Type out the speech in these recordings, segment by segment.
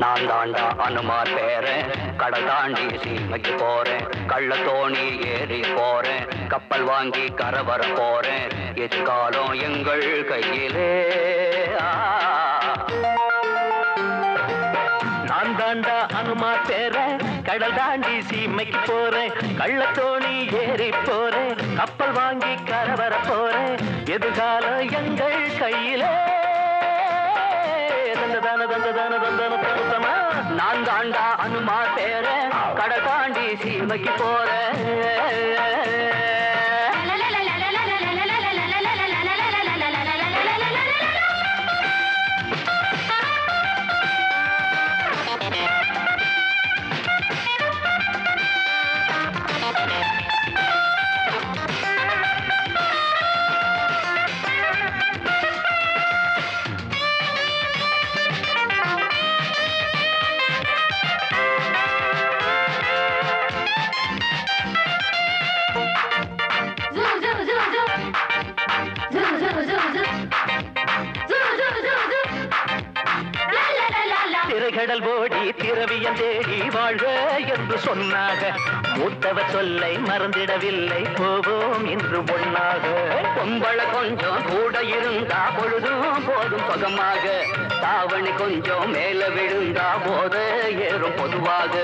நான் தாண்டா அனுமார் பேரன், கடல் தாண்டி சீமைக்கு போறேன், கள்ள தோணி ஏறி போறேன், கப்பல் வாங்கி கரை வர போறேன், எதிர்காலம் எங்கள் கையிலே. நான் தாண்டா அனுமார் பேரன், கடல் தாண்டி சீமைக்கு போறேன், கள்ள தோணி ஏறி போறேன், கப்பல் வாங்கி கரை வர போறேன், எதிர்காலம் எங்கள் கையிலே. நான் தாண்டா அனுமார் பேரன், கடல் தாண்டி சீமைக்கு போறேன். திரைகடல் ஓடி திரவியம் தேடி வாழ்க என்று சொன்னாக, மூத்தவர் சொல்லை மறந்திடவில்லை, போவோம் என்று ஒன்னாக. பொம்பள கொஞ்சம் கூட இருந்தா பொழுதும் போதும் சுகமாக, தாவணி கொஞ்சம் மேல விழுந்தா போத ஏறும் பொதுவாக.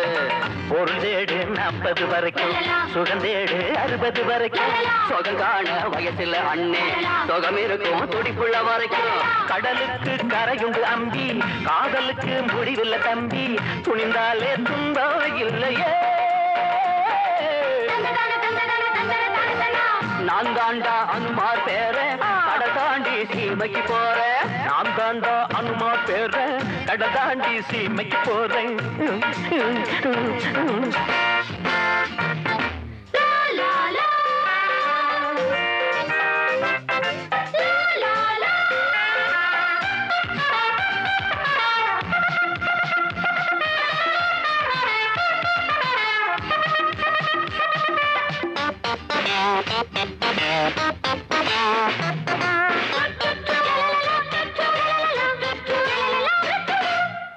பொருளேடு 40 வரைக்கும், சுகந்தேடு 60 வரைக்கும், சுகங்கான வயசுல அண்ணே சுகம் இருக்கும் துடிப்புள்ள வரைக்கும். கடலுக்கு கரையுண்டு அம்பி, காதலுக்கு முடிவில்ல தம்பி, துணிந்தாலே துன்பம் இல்லையே. நான் தாண்டா அனுமார் பேரன், கடல் தாண்டி சீமைக்கு போறேன். நான் தாண்டா அனுமார் பேரன், கடல் தாண்டி சீமைக்கு போறேன்.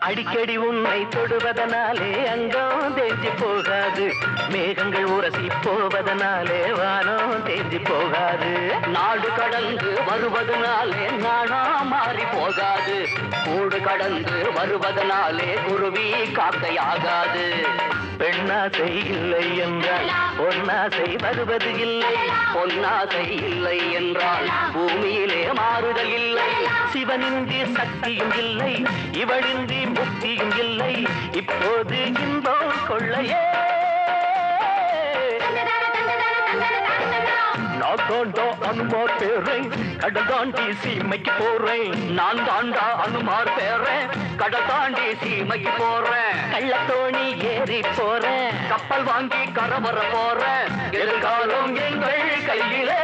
அடிக்கடி உன்னை தொடுவதனாலே அங்கம் தேஞ்சி போகாது, மேகங்கள் உரசி போவதனாலே வானம் தேஞ்சி போகாது. நாடு கடந்து வருவதனாலே நானா மாறி போகாது, கூடு கடந்து வருவதனாலே குருவி காக்கையாகாது. பெண்ணாசை இல்லை என்றால் பொன்னாசை வருவது இல்லை, பொன்னாசை இல்லை என்றால் பூமியிலே மாறுதல் இல்லை. சிவனின்றி சக்தியும் இல்லை, இவளின்றி முக்தியும் இல்லை, இப்போது இன்பம் கொள்ளையே. நான் தாண்டா அனுமார் பேரன், கடல் தாண்டி சீமைக்கு போறேன். நான் தாண்டா அனுமார் பேரன், கடல் தாண்டி சீமைக்கு போறேன், கள்ளத்தோணி ஏறி போறேன், கப்பல் வாங்கி கரை வர போறேன், எதிர்காலம் எங்கள் கையிலே.